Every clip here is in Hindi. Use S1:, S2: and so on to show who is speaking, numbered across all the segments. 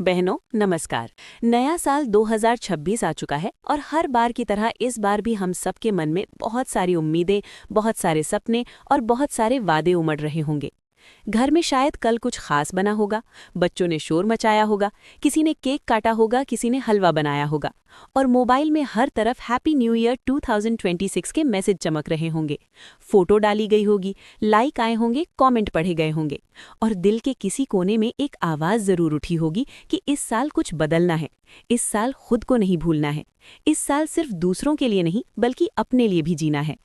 S1: बहनों नमस्कार। नया साल 2026 आ चुका है और हर बार की तरह इस बार भी हम सबके मन में बहुत सारी उम्मीदें, बहुत सारे सपने और बहुत सारे वादे उमड़ रहे होंगे। घर में शायद कल कुछ खास बना होगा, बच्चों ने शोर मचाया होगा, किसी ने केक काटा होगा, किसी ने हलवा बनाया होगा और मोबाइल में हर तरफ हैप्पी न्यू ईयर 2026 के मैसेज चमक रहे होंगे। फोटो डाली गई होगी, लाइक आए होंगे, कमेंट पढ़े गए होंगे और दिल के किसी कोने में एक आवाज़ ज़रूर उठी होगी कि इस साल कुछ बदलना है, इस साल खुद को नहीं भूलना है, इस साल सिर्फ दूसरों के लिए नहीं बल्कि अपने लिए भी जीना है।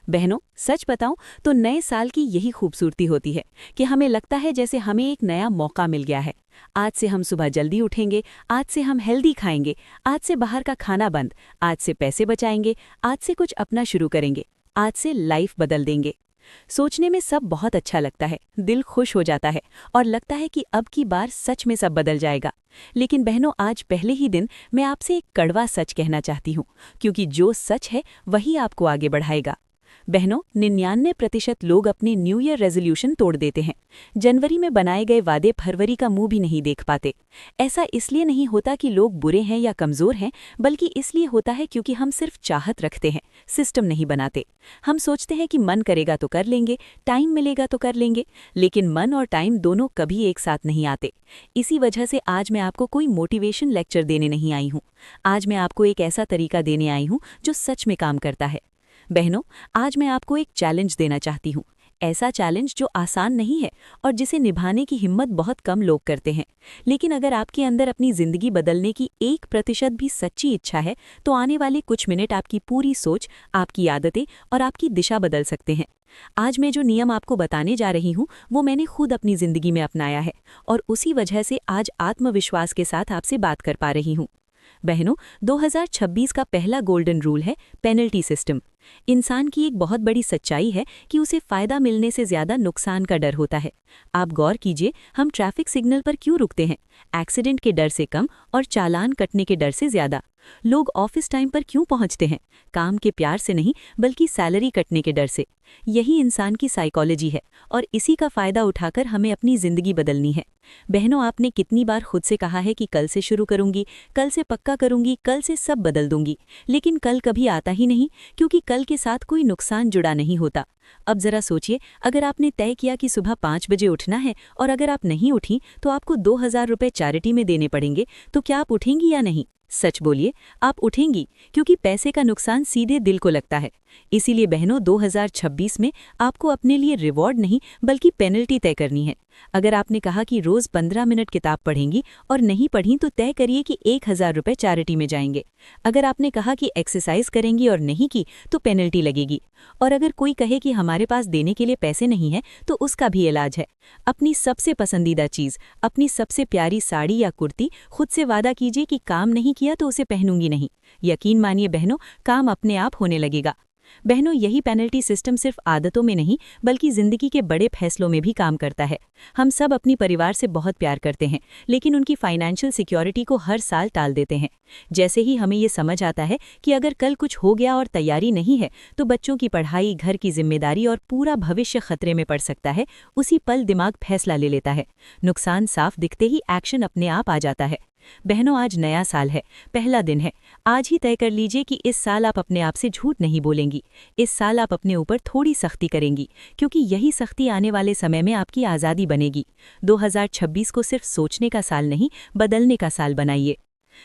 S1: बहनों सच बताऊं तो नए साल की यही खूबसूरती होती है कि हमें लगता है जैसे हमें एक नया मौका मिल गया है। आज से हम सुबह जल्दी उठेंगे, आज से हम हेल्दी खाएंगे, आज से बाहर का खाना बंद, आज से पैसे बचाएंगे, आज से कुछ अपना शुरू करेंगे, आज से लाइफ बदल देंगे। सोचने में सब बहुत अच्छा लगता है, दिल खुश हो जाता है और लगता है कि अब की बार सच में सब बदल जाएगा। लेकिन बहनों आज पहले ही दिन मैं आपसे एक कड़वा सच कहना चाहती हूँ, क्योंकि जो सच है वही आपको आगे बढ़ाएगा। बहनों 99% लोग अपने न्यू ईयर रेजोल्यूशन तोड़ देते हैं। जनवरी में बनाए गए वादे फरवरी का मुंह भी नहीं देख पाते। ऐसा इसलिए नहीं होता कि लोग बुरे हैं या कमज़ोर हैं, बल्कि इसलिए होता है क्योंकि हम सिर्फ चाहत रखते हैं, सिस्टम नहीं बनाते। हम सोचते हैं कि मन करेगा तो कर लेंगे, टाइम मिलेगा तो कर लेंगे, लेकिन मन और टाइम दोनों कभी एक साथ नहीं आते। इसी वजह से आज मैं आपको कोई मोटिवेशन लेक्चर देने नहीं आई हूँ। आज मैं आपको एक ऐसा तरीका देने आई हूँ जो सच में काम करता है। बहनों आज मैं आपको एक चैलेंज देना चाहती हूँ, ऐसा चैलेंज जो आसान नहीं है और जिसे निभाने की हिम्मत बहुत कम लोग करते हैं। लेकिन अगर आपके अंदर अपनी ज़िंदगी बदलने की 1% भी सच्ची इच्छा है तो आने वाले कुछ मिनट आपकी पूरी सोच, आपकी आदतें और आपकी दिशा बदल सकते हैं। आज मैं जो नियम आपको बताने जा रही हूँ वो मैंने खुद अपनी ज़िंदगी में अपनाया है और उसी वजह से आज आत्मविश्वास के साथ आपसे बात कर पा रही हूँ। बहनों 2026 का पहला गोल्डन रूल है पेनल्टी सिस्टम। इंसान की एक बहुत बड़ी सच्चाई है कि उसे फ़ायदा मिलने से ज़्यादा नुकसान का डर होता है। आप गौर कीजिए, हम ट्रैफिक सिग्नल पर क्यों रुकते हैं? एक्सीडेंट के डर से कम और चालान कटने के डर से ज़्यादा। लोग ऑफिस टाइम पर क्यों पहुंचते हैं? काम के प्यार से नहीं बल्कि सैलरी कटने के डर से। यही इंसान की साइकोलॉजी है और इसी का फ़ायदा उठाकर हमें अपनी ज़िंदगी बदलनी है। बहनों आपने कितनी बार खुद से कहा है कि कल से शुरू करूंगी, कल से पक्का करूंगी, कल से सब बदल दूंगी, लेकिन कल कभी आता ही नहीं क्योंकि कल के साथ कोई नुकसान जुड़ा नहीं होता। अब जरा सोचिए, अगर आपने तय किया कि सुबह 5 बजे उठना है और अगर आप नहीं उठी तो आपको 2000 रुपये चैरिटी में देने पड़ेंगे, तो क्या आप उठेंगी या नहीं? सच बोलिए, आप उठेंगी, क्योंकि पैसे का नुकसान सीधे दिल को लगता है। इसीलिए बहनों 2026 में आपको अपने लिए रिवॉर्ड नहीं बल्कि पेनल्टी तय करनी है। अगर आपने कहा कि रोज़ 15 मिनट किताब पढ़ेंगी और नहीं पढ़ी तो तय करिए कि 1000 रुपये चैरिटी में जाएंगे। अगर आपने कहा कि एक्सरसाइज करेंगी और नहीं की तो पेनल्टी लगेगी। और अगर कोई कहे कि हमारे पास देने के लिए पैसे नहीं है तो उसका भी इलाज है। अपनी सबसे पसंदीदा चीज़, अपनी सबसे प्यारी साड़ी या कुर्ती खुद से वादा कीजिए कि काम नहीं किया तो उसे पहनूंगी नहीं। यकीन मानिए बहनों, काम अपने आप होने लगेगा। बहनों यही पेनल्टी सिस्टम सिर्फ आदतों में नहीं बल्कि ज़िंदगी के बड़े फैसलों में भी काम करता है। हम सब अपनी परिवार से बहुत प्यार करते हैं, लेकिन उनकी फाइनेंशियल सिक्योरिटी को हर साल टाल देते हैं। जैसे ही हमें ये समझ आता है कि अगर कल कुछ हो गया और तैयारी नहीं है तो बच्चों की पढ़ाई, घर की जिम्मेदारी और पूरा भविष्य खतरे में पड़ सकता है, उसी पल दिमाग फैसला ले लेता है। नुकसान साफ दिखते ही एक्शन अपने आप आ जाता है। बहनों आज नया साल है, पहला दिन है। आज ही तय कर लीजिए कि इस साल आप अपने आप से झूठ नहीं बोलेंगी। इस साल आप अपने ऊपर थोड़ी सख्ती करेंगी, क्योंकि यही सख्ती आने वाले समय में आपकी आज़ादी बनेगी। 2026 को सिर्फ सोचने का साल नहीं, बदलने का साल बनाइए।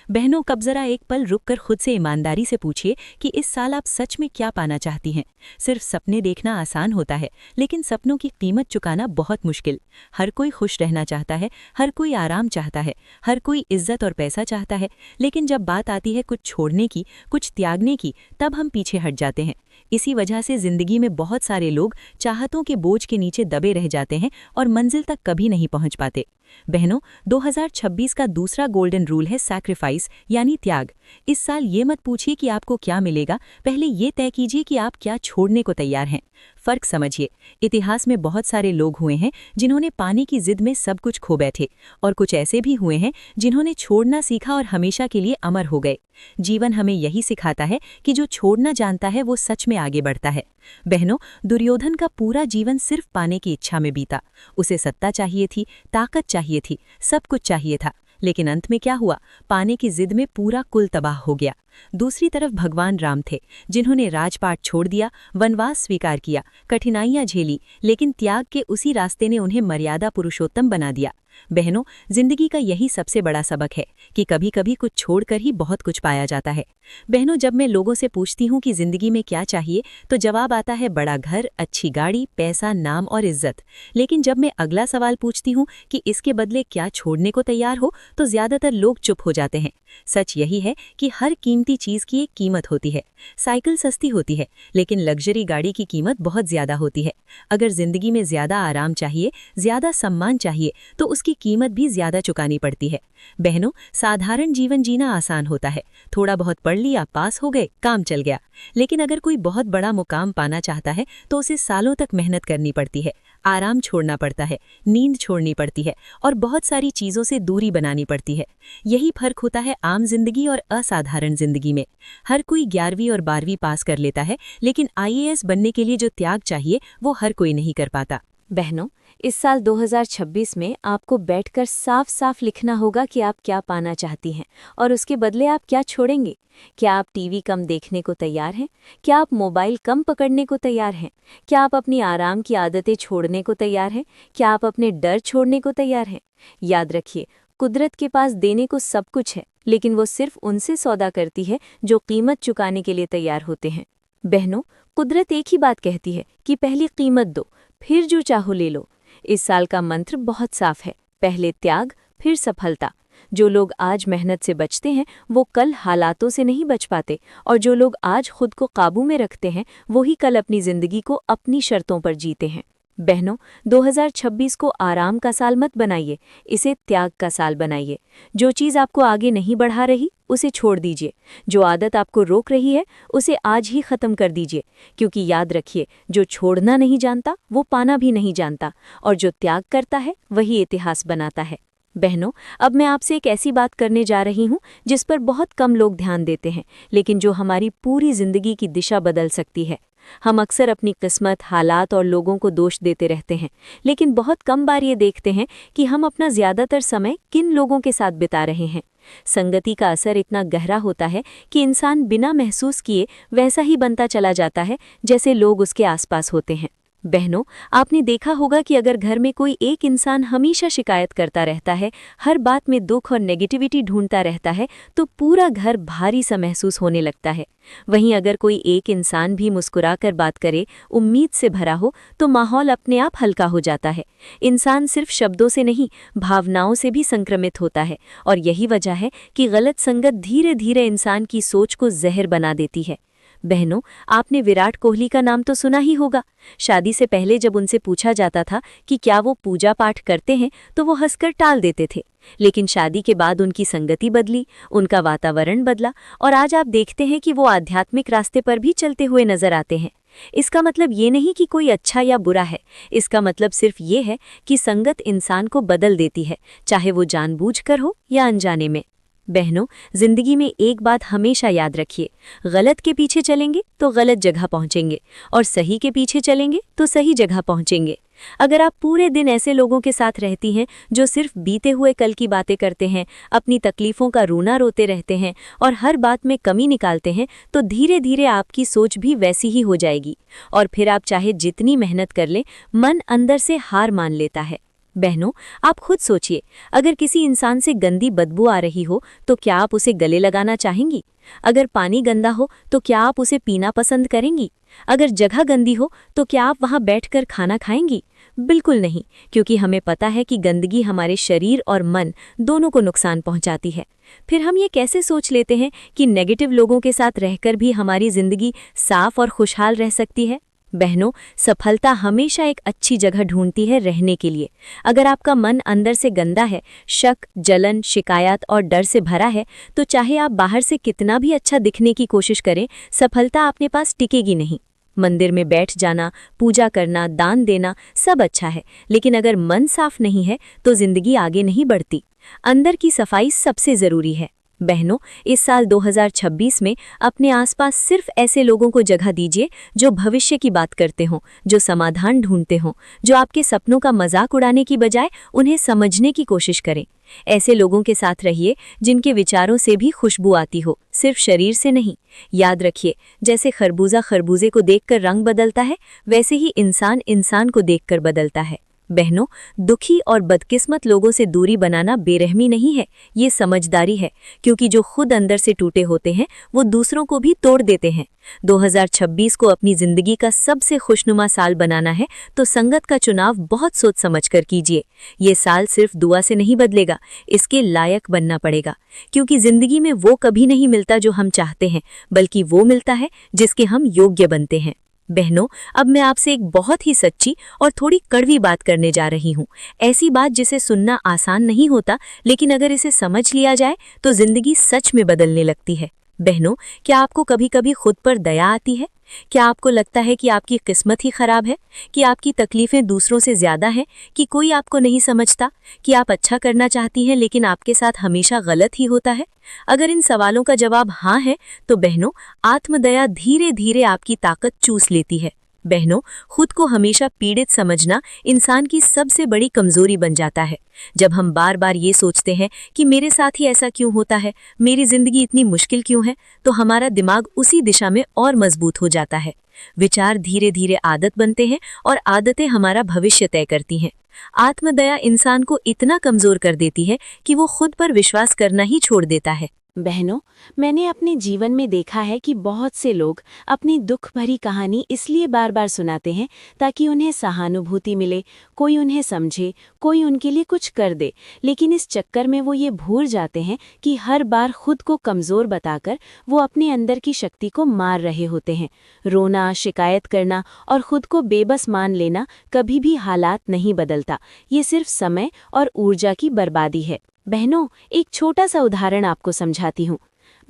S1: बहनों कब जरा एक पल रुककर खुद से ईमानदारी से पूछिए कि इस साल आप सच में क्या पाना चाहती हैं। सिर्फ सपने देखना आसान होता है, लेकिन सपनों की कीमत चुकाना बहुत मुश्किल। हर कोई खुश रहना चाहता है, हर कोई आराम चाहता है, हर कोई इज्जत और पैसा चाहता है, लेकिन जब बात आती है कुछ छोड़ने की, कुछ त्यागने की, तब हम पीछे हट जाते हैं। इसी वजह से जिंदगी में बहुत सारे लोग चाहतों के बोझ के नीचे दबे रह जाते हैं और मंजिल तक कभी नहीं पहुंच पाते। बहनों 2026 का दूसरा गोल्डन रूल है सैक्रिफाइस यानी त्याग। इस साल ये मत पूछिए कि आपको क्या मिलेगा, पहले ये तय कीजिए कि आप क्या छोड़ने को तैयार हैं। फर्क समझिए, इतिहास में बहुत सारे लोग हुए हैं जिन्होंने पाने की जिद में सब कुछ खो बैठे और कुछ ऐसे भी हुए हैं जिन्होंने छोड़ना सीखा और हमेशा के लिए अमर हो गए। जीवन हमें यही सिखाता है कि जो छोड़ना जानता है वो सच में आगे बढ़ता है। बहनों दुर्योधन का पूरा जीवन सिर्फ पाने की इच्छा में बीता। उसे सत्ता चाहिए थी, ताकत चाहिए थी, सब कुछ चाहिए था,
S2: लेकिन अंत में क्या हुआ, पाने की जिद में पूरा कुल तबाह हो गया। दूसरी तरफ भगवान राम थे, जिन्होंने राजपाट छोड़ दिया, वनवास स्वीकार किया, कठिनाइयां झेली, लेकिन त्याग के उसी रास्ते ने उन्हें मर्यादा पुरुषोत्तम बना दिया। बहनों, जिंदगी का यही सबसे बड़ा सबक है कि कभी कभी कुछ छोड़कर ही बहुत कुछ पाया जाता है। बहनों, जब मैं लोगों से पूछती हूँ कि जिंदगी में क्या चाहिए, तो जवाब आता है बड़ा घर, अच्छी गाड़ी, पैसा, नाम और इज्जत। लेकिन जब मैं अगला सवाल पूछती हूँ कि इसके बदले क्या छोड़ने को तैयार हो, तो ज्यादातर लोग चुप हो जाते हैं। सच यही है कि हर कीमती चीज की एक कीमत होती है। साइकिल सस्ती होती है, लेकिन लग्जरी गाड़ी की कीमत बहुत ज्यादा होती है। अगर जिंदगी में ज्यादा आराम चाहिए, ज्यादा सम्मान चाहिए, तो उसकी कीमत भी ज्यादा चुकानी पड़ती है। बहनों, साधारण जीवन जीना आसान होता है। थोड़ा बहुत पढ़ लिया, पास हो गए, काम चल गया। लेकिन अगर कोई बहुत बड़ा मुकाम पाना चाहता है तो उसे सालों तक मेहनत करनी पड़ती है, आराम छोड़ना पड़ता है, नींद छोड़नी पड़ती है और बहुत सारी चीजों से दूरी बनानी पड़ती है। यही फर्क होता है आम जिंदगी और असाधारण जिंदगी में। हर कोई 11वीं और 12वीं पास कर लेता है, लेकिन IAS बनने के लिए जो त्याग चाहिए वो हर कोई नहीं कर पाता।
S1: बहनों, इस साल 2026 में आपको बैठकर साफ साफ लिखना होगा कि आप क्या पाना चाहती हैं और उसके बदले आप क्या छोड़ेंगे। क्या आप टीवी कम देखने को तैयार हैं? क्या आप मोबाइल कम पकड़ने को तैयार हैं? क्या आप अपनी आराम की आदतें छोड़ने को तैयार हैं? क्या आप अपने डर छोड़ने को तैयार हैं? याद रखिए, कुदरत के पास देने को सब कुछ है, लेकिन वो सिर्फ उनसे सौदा करती है जो कीमत चुकाने के लिए तैयार होते हैं। बहनों, कुदरत एक ही बात कहती है कि पहले कीमत दो, फिर जो चाहो ले लो। इस साल का मंत्र बहुत साफ है, पहले त्याग, फिर सफलता। जो लोग आज मेहनत से बचते हैं वो कल हालातों से नहीं बच पाते, और जो लोग आज खुद को काबू में रखते हैं वही कल अपनी जिंदगी को अपनी शर्तों पर जीते हैं। बहनों, 2026 को आराम का साल मत बनाइए, इसे त्याग का साल बनाइए। जो चीज़ आपको आगे नहीं बढ़ा रही उसे छोड़ दीजिए। जो आदत आपको रोक रही है उसे आज ही खत्म कर दीजिए, क्योंकि याद रखिए, जो छोड़ना नहीं जानता वो पाना भी नहीं जानता, और जो त्याग करता है वही इतिहास बनाता है। बहनों, अब मैं आपसे एक ऐसी बात करने जा रही हूँ जिस पर बहुत कम लोग ध्यान देते हैं, लेकिन जो हमारी पूरी जिंदगी की दिशा बदल सकती है। हम अक्सर अपनी किस्मत, हालात और लोगों को दोष देते रहते हैं, लेकिन बहुत कम बार ये देखते हैं कि हम अपना ज्यादातर समय किन लोगों के साथ बिता रहे हैं। संगति का असर इतना गहरा होता है कि इंसान बिना महसूस किए वैसा ही बनता चला जाता है जैसे लोग उसके आसपास होते हैं। बहनों, आपने देखा होगा कि अगर घर में कोई एक इंसान हमेशा शिकायत करता रहता है, हर बात में दुख और नेगेटिविटी ढूंढता रहता है, तो पूरा घर भारी सा महसूस होने लगता है। वहीं अगर कोई एक इंसान भी मुस्कुराकर बात करे, उम्मीद से भरा हो, तो माहौल अपने आप हल्का हो जाता है। इंसान सिर्फ शब्दों से नहीं, भावनाओं से भी संक्रमित होता है, और यही वजह है कि गलत संगत धीरे धीरे इंसान की सोच को जहर बना देती है। बहनों, आपने विराट कोहली का नाम तो सुना ही होगा। शादी से पहले जब उनसे पूछा जाता था कि क्या वो पूजा पाठ करते हैं, तो वो हंसकर टाल देते थे। लेकिन शादी के बाद उनकी संगति बदली, उनका वातावरण बदला, और आज आप देखते हैं कि वो आध्यात्मिक रास्ते पर भी चलते हुए नजर आते हैं। इसका मतलब ये नहीं कि कोई अच्छा या बुरा है, इसका मतलब सिर्फ ये है कि संगत इंसान को बदल देती है, चाहे वो जानबूझकर हो या अनजाने में। बहनों, जिंदगी में एक बात हमेशा याद रखिए, गलत के पीछे चलेंगे तो गलत जगह पहुंचेंगे, और सही के पीछे चलेंगे तो सही जगह पहुंचेंगे। अगर आप पूरे दिन ऐसे लोगों के साथ रहती हैं जो सिर्फ बीते हुए कल की बातें करते हैं, अपनी तकलीफों का रोना रोते रहते हैं और हर बात में कमी निकालते हैं, तो धीरे धीरे आपकी सोच भी वैसी ही हो जाएगी, और फिर आप चाहे जितनी मेहनत कर लें, मन अंदर से हार मान लेता है। बहनों, आप खुद सोचिए, अगर किसी इंसान से गंदी बदबू आ रही हो तो क्या आप उसे गले लगाना चाहेंगी? अगर पानी गंदा हो तो क्या आप उसे पीना पसंद करेंगी? अगर जगह गंदी हो तो क्या आप वहां बैठकर खाना खाएंगी? बिल्कुल नहीं, क्योंकि हमें पता है कि गंदगी हमारे शरीर और मन दोनों को नुकसान पहुंचाती है। फिर हम ये कैसे सोच लेते हैं कि नेगेटिव लोगों के साथ रहकर भी हमारी जिंदगी साफ और खुशहाल रह सकती है? बहनों, सफलता हमेशा एक अच्छी जगह ढूंढती है रहने के लिए। अगर आपका मन अंदर से गंदा है, शक, जलन, शिकायत और डर से भरा है, तो चाहे आप बाहर से कितना भी अच्छा दिखने की कोशिश करें, सफलता अपने पास टिकेगी नहीं। मंदिर में बैठ जाना, पूजा करना, दान देना सब अच्छा है, लेकिन अगर मन साफ नहीं है तो जिंदगी आगे नहीं बढ़ती। अंदर की सफाई सबसे जरूरी है।
S2: बहनों, इस साल 2026 में अपने आसपास सिर्फ ऐसे लोगों को जगह दीजिए जो भविष्य की बात करते हों, जो समाधान ढूंढते हों, जो आपके सपनों का मजाक उड़ाने की बजाय उन्हें समझने की कोशिश करें। ऐसे लोगों के साथ रहिए जिनके विचारों से भी खुशबू आती हो, सिर्फ शरीर से नहीं। याद रखिए, जैसे खरबूजा खरबूजे को देखकर रंग बदलता है, वैसे ही इंसान इंसान को देखकर बदलता है। बहनों, दुखी और बदकिस्मत लोगों से दूरी बनाना बेरहमी नहीं है, ये समझदारी है, क्योंकि जो खुद अंदर से टूटे होते हैं वो दूसरों को भी तोड़ देते हैं। 2026 को अपनी जिंदगी का सबसे खुशनुमा साल बनाना है तो संगत का चुनाव बहुत सोच समझकर कीजिए। ये साल सिर्फ दुआ से नहीं बदलेगा, इसके लायक बनना पड़ेगा, क्योंकि जिंदगी में वो कभी नहीं मिलता जो हम चाहते हैं, बल्कि वो मिलता है जिसके हम योग्य बनते हैं। बहनों, अब मैं आपसे एक बहुत ही सच्ची और थोड़ी कड़वी बात करने जा रही हूँ। ऐसी बात जिसे सुनना आसान नहीं होता, लेकिन अगर इसे समझ लिया जाए तो जिंदगी सच में बदलने लगती है। बहनों, क्या आपको कभी-कभी खुद पर दया आती है? क्या आपको लगता है कि आपकी किस्मत ही खराब है, कि आपकी तकलीफें दूसरों से ज्यादा हैं, कि कोई आपको नहीं समझता, कि आप अच्छा करना चाहती हैं लेकिन आपके साथ हमेशा गलत ही होता है? अगर इन सवालों का जवाब हाँ है तो बहनों, आत्मदया धीरे धीरे आपकी ताकत चूस लेती है। बहनों, खुद को हमेशा पीड़ित समझना इंसान की सबसे बड़ी कमजोरी बन जाता है। जब हम बार बार ये सोचते हैं कि मेरे साथ ही ऐसा क्यों होता है, मेरी जिंदगी इतनी मुश्किल क्यों है, तो हमारा दिमाग उसी दिशा में और मजबूत हो जाता है। विचार धीरे धीरे आदत बनते हैं और आदतें हमारा भविष्य तय करती हैं। आत्मदया इंसान को इतना कमजोर कर देती है कि वो खुद पर विश्वास करना ही छोड़ देता है।
S1: बहनों, मैंने अपने जीवन में देखा है कि बहुत से लोग अपनी दुख भरी कहानी इसलिए बार बार सुनाते हैं ताकि उन्हें सहानुभूति मिले, कोई उन्हें समझे, कोई उनके लिए कुछ कर दे। लेकिन इस चक्कर में वो ये भूल जाते हैं कि हर बार खुद को कमज़ोर बताकर वो अपने अंदर की शक्ति को मार रहे होते हैं। रोना, शिकायत करना और खुद को बेबस मान लेना कभी भी हालात नहीं बदलता, ये सिर्फ समय और ऊर्जा की बर्बादी है। बहनों, एक छोटा सा उदाहरण आपको समझाती हूँ।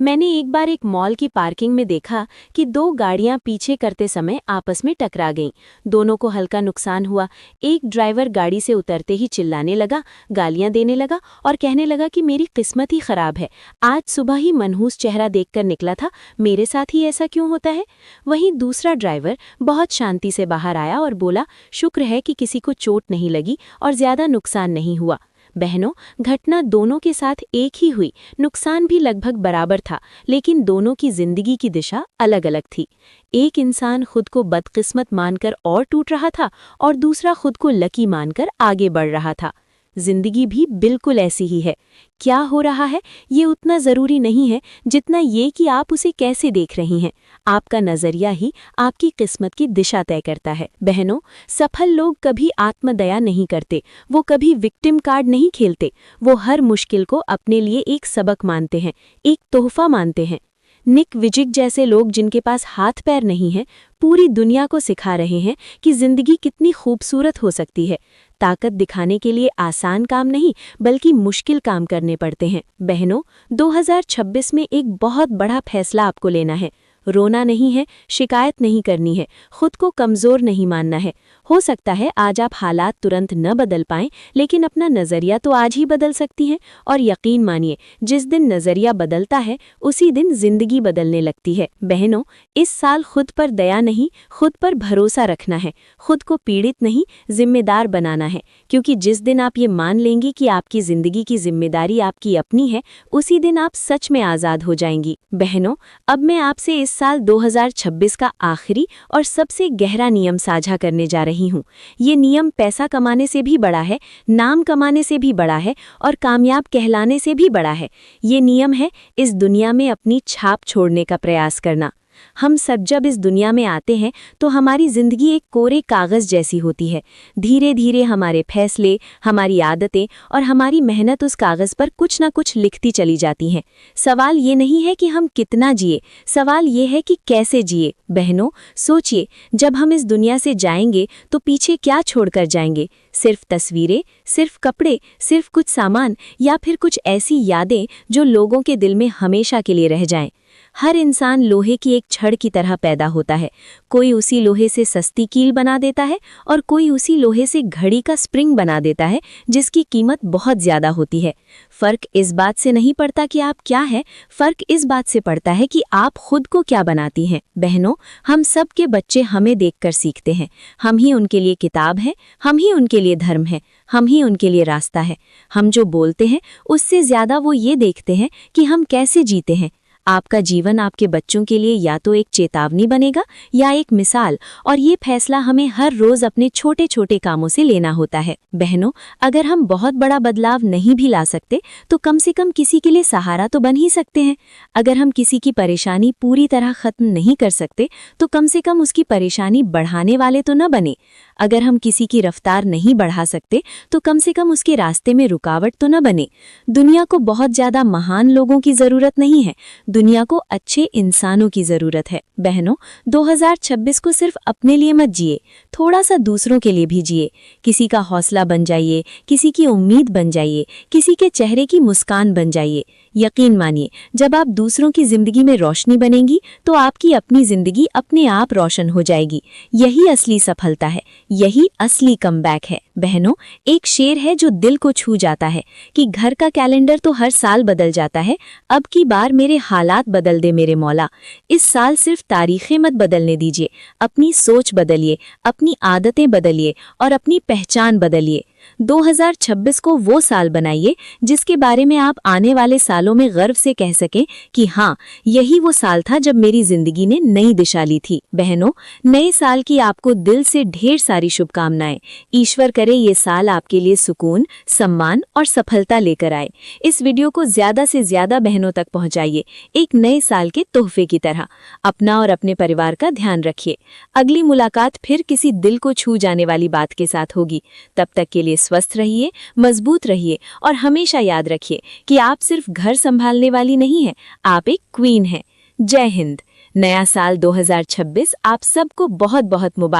S1: मैंने एक बार एक मॉल की पार्किंग में देखा कि दो गाड़ियां पीछे करते समय आपस में टकरा गईं। दोनों को हल्का नुकसान हुआ। एक ड्राइवर गाड़ी से उतरते ही चिल्लाने लगा, गालियां देने लगा और कहने लगा कि मेरी किस्मत ही खराब है, आज सुबह ही मनहूस चेहरा देखकर निकला था, मेरे साथ ही ऐसा क्यों होता है। वहीं दूसरा ड्राइवर बहुत शांति से बाहर आया और बोला, शुक्र है कि किसी को चोट नहीं लगी और ज्यादा नुकसान नहीं हुआ। बहनों, घटना दोनों के साथ एक ही हुई, नुकसान भी लगभग बराबर था, लेकिन दोनों की जिंदगी की दिशा अलग अलग थी। एक इंसान खुद को बदकिस्मत मानकर और टूट रहा था और दूसरा खुद को लकी मानकर आगे बढ़ रहा था। जिंदगी भी बिल्कुल ऐसी ही है। क्या हो रहा है ये उतना ज़रूरी नहीं है जितना ये कि आप उसे कैसे देख रही हैं। आपका नज़रिया ही आपकी किस्मत की दिशा तय करता है। बहनों, सफल लोग कभी आत्मदया नहीं करते, वो कभी विक्टिम कार्ड नहीं खेलते, वो हर मुश्किल को अपने लिए एक सबक मानते हैं, एक तोहफा मानते हैं। निक विजिक जैसे लोग जिनके पास हाथ पैर नहीं हैं, पूरी दुनिया को सिखा रहे हैं कि जिंदगी कितनी खूबसूरत हो सकती है। ताकत दिखाने के लिए आसान काम नहीं बल्कि मुश्किल काम करने पड़ते हैं। बहनों, 2026 में एक बहुत बड़ा फैसला आपको लेना है। रोना नहीं है, शिकायत नहीं करनी है, खुद को कमज़ोर नहीं मानना है। हो सकता है आज आप हालात तुरंत न बदल पाएं, लेकिन अपना नज़रिया तो आज ही बदल सकती हैं। और यकीन मानिए, जिस दिन नज़रिया बदलता है उसी दिन जिंदगी बदलने लगती है। बहनों, इस साल खुद पर दया नहीं, खुद पर भरोसा रखना है। खुद को पीड़ित नहीं, जिम्मेदार बनाना है, क्योंकि जिस दिन आप ये मान लेंगी कि आपकी ज़िंदगी की जिम्मेदारी आपकी अपनी है, उसी दिन आप सच में आज़ाद हो जाएंगी। बहनों, अब मैं आपसे इस साल 2026 का आखिरी और सबसे गहरा नियम साझा करने जा रही हूँ। ये नियम पैसा कमाने से भी बड़ा है, नाम कमाने से भी बड़ा है और कामयाब कहलाने से भी बड़ा है। ये नियम है इस दुनिया में अपनी छाप छोड़ने का प्रयास करना। हम सब जब इस दुनिया में आते हैं तो हमारी जिंदगी एक कोरे कागज़ जैसी होती है। धीरे धीरे हमारे फैसले, हमारी आदतें और हमारी मेहनत उस कागज़ पर कुछ ना कुछ लिखती चली जाती हैं। सवाल ये नहीं है कि हम कितना जिए, सवाल ये है कि कैसे जिए। बहनों, सोचिए, जब हम इस दुनिया से जाएंगे तो पीछे क्या छोड़कर जाएंगे? सिर्फ तस्वीरें, सिर्फ कपड़े, सिर्फ कुछ सामान, या फिर कुछ ऐसी यादें जो लोगों के दिल में हमेशा के लिए रह जाएं?
S2: हर इंसान लोहे की एक छड़ की तरह पैदा होता है। कोई उसी लोहे से सस्ती कील बना देता है और कोई उसी लोहे से घड़ी का स्प्रिंग बना देता है जिसकी कीमत बहुत ज्यादा होती है। फर्क इस बात से नहीं पड़ता कि आप क्या है, फर्क इस बात से पड़ता है कि आप खुद को क्या बनाती हैं। बहनों, हम सब के बच्चे हमें देखकर सीखते हैं। हम ही उनके लिए किताब हैं, हम ही उनके लिए धर्म है, हम ही उनके लिए रास्ता है। हम जो बोलते हैं उससे ज्यादा वो ये देखते हैं कि हम कैसे जीते हैं। आपका जीवन आपके बच्चों के लिए या तो एक चेतावनी बनेगा या एक मिसाल, और ये फैसला हमें हर रोज अपने छोटे छोटे कामों से लेना होता है। बहनों, अगर हम बहुत बड़ा बदलाव नहीं भी ला सकते तो कम से कम किसी के लिए सहारा तो बन ही सकते हैं। अगर हम किसी की परेशानी पूरी तरह खत्म नहीं कर सकते तो कम से कम उसकी परेशानी बढ़ाने वाले तो न बने। अगर हम किसी की रफ्तार नहीं बढ़ा सकते तो कम से कम उसके रास्ते में रुकावट तो न बने। दुनिया को बहुत ज्यादा महान लोगों की जरूरत नहीं है, दुनिया को अच्छे इंसानों की जरूरत है। बहनों, 2026 को सिर्फ अपने लिए मत जिए, थोड़ा सा दूसरों के लिए भी जिए। किसी का हौसला बन जाइए, किसी की उम्मीद बन जाइए, किसी के चेहरे की मुस्कान बन जाइए। यकीन मानिए, जब आप दूसरों की जिंदगी में रोशनी बनेंगी तो आपकी अपनी जिंदगी अपने आप रोशन हो जाएगी। यही असली सफलता है, यही असली कमबैक है। बहनों, एक शेर है जो दिल को छू जाता है कि घर का कैलेंडर तो हर साल बदल जाता है, अब की बार मेरे हालात बदल दे मेरे मौला। इस साल सिर्फ तारीखें मत बदलने दीजिए, अपनी सोच बदलिए, अपनी आदतें बदलिए और अपनी पहचान बदलिए। 2026 को वो साल बनाइए जिसके बारे में आप आने वाले सालों में गर्व से कह सकें कि हाँ, यही वो साल था जब मेरी जिंदगी ने नई दिशा ली थी। बहनों, नए साल की आपको दिल से ढेर सारी शुभकामनाएं। ईश्वर करे ये साल आपके लिए सुकून, सम्मान और सफलता लेकर आए। इस वीडियो को ज्यादा से ज्यादा बहनों तक पहुंचाइए, एक नए साल के तोहफे की तरह। अपना और अपने परिवार का ध्यान रखिए। अगली मुलाकात फिर किसी दिल को छू जाने वाली बात के साथ होगी। तब तक के लिए स्वस्थ रहिए, मजबूत रहिए और हमेशा याद रखिए कि आप सिर्फ घर संभालने वाली नहीं हैं, आप एक क्वीन हैं। जय हिंद। नया साल 2026 आप सबको बहुत बहुत मुबारक।